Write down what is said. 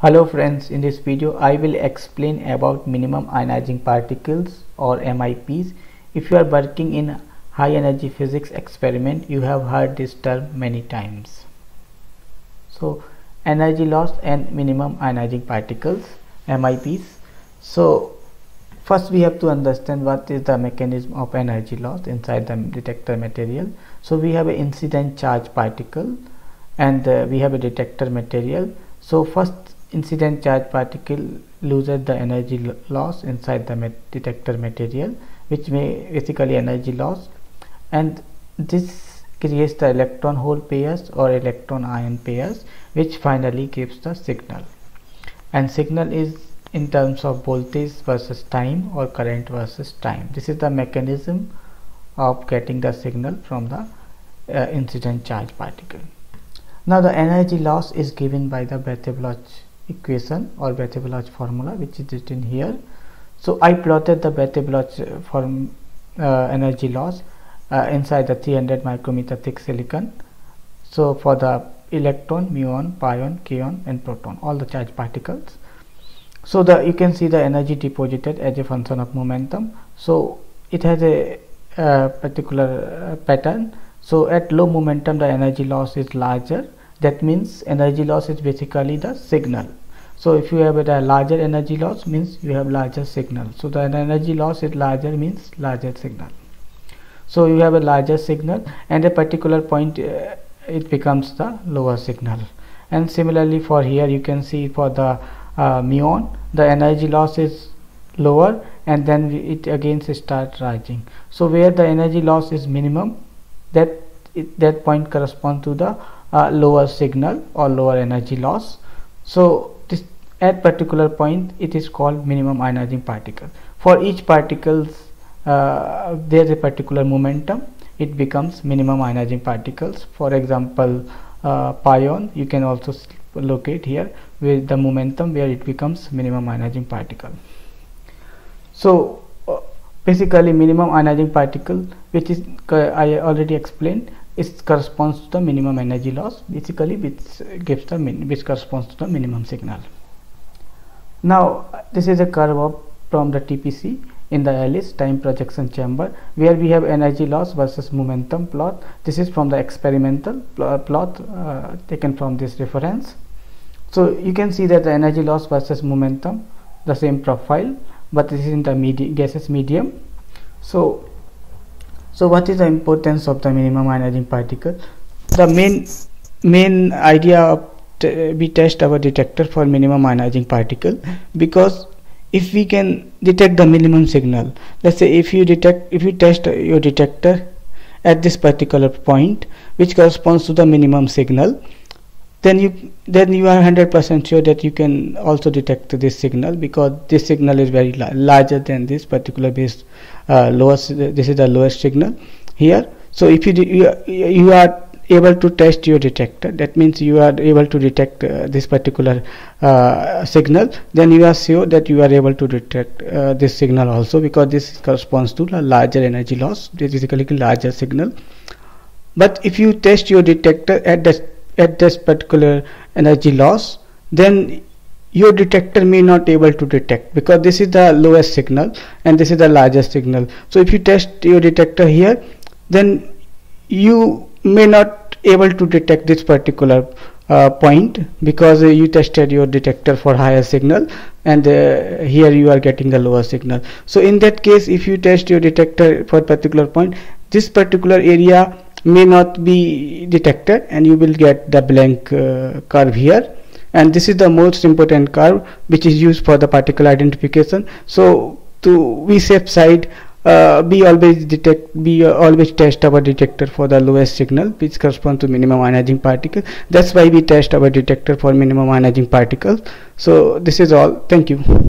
Hello friends, in this video I will explain about minimum ionizing particles or MIPs. If you are working in high energy physics experiment, you have heard this term many times. So energy loss and minimum ionizing particles, MIPs. So first we have to understand what is the mechanism of energy loss inside the detector material. So we have an incident charge particle and we have a detector material. So first incident charge particle loses the energy loss inside the detector material, which may basically energy loss, and this creates the electron hole pairs or electron ion pairs, which finally gives the signal. And signal is in terms of voltage versus time or current versus time. This is the mechanism of getting the signal from the incident charge particle. Now the energy loss is given by the Bethe-Bloch equation or Bethe-Bloch formula, which is written here. So I plotted the Bethe-Bloch energy loss inside the 300 micrometer thick silicon. So for the electron, muon, pion, kaon and proton, all the charged particles. So you can see the energy deposited as a function of momentum. So it has a particular pattern. So at low momentum the energy loss is larger. That means energy loss is basically the signal. So if you have a larger energy loss, means you have larger signal. So the energy loss is larger means larger signal. So you have a larger signal, and a particular point it becomes the lower signal. And similarly for here you can see for the muon, the energy loss is lower and then it again starts rising. So where the energy loss is minimum, that point corresponds to the lower signal or lower energy loss. So this at particular point it is called minimum ionizing particle. For each particles there is a particular momentum, it becomes minimum ionizing particles. For example pion, you can also locate here with the momentum where it becomes minimum ionizing particle. So basically minimum ionizing particle, which is I already explained, it corresponds to the minimum energy loss, basically which corresponds to the minimum signal. Now this is a curve from the TPC in the ALICE time projection chamber, where we have energy loss versus momentum plot. This is from the experimental plot taken from this reference. So you can see that the energy loss versus momentum, the same profile, but this is in the gaseous medium. So what is the importance of the minimum ionizing particle? The main idea of we test our detector for minimum ionizing particle, because if we can detect the minimum signal, let's say if you test your detector at this particular point which corresponds to the minimum signal, then you are 100% sure that you can also detect this signal, because this signal is very larger than this particular base lowest. This is the lowest signal here. So if you are able to test your detector, that means you are able to detect this particular signal, then you are sure that you are able to detect this signal also, because this corresponds to a larger energy loss, basically larger signal. But if you test your detector at this particular energy loss, then your detector may not able to detect, because this is the lowest signal and this is the largest signal. So if you test your detector here, then you may not able to detect this particular point, because you tested your detector for higher signal and here you are getting the lower signal. So in that case, if you test your detector for a particular point, this particular area may not be detected and you will get the blank curve here. And this is the most important curve which is used for the particle identification. So to be safe side, we always test our detector for the lowest signal, which corresponds to minimum ionizing particle. That's why we test our detector for minimum ionizing particles. So this is all. Thank you.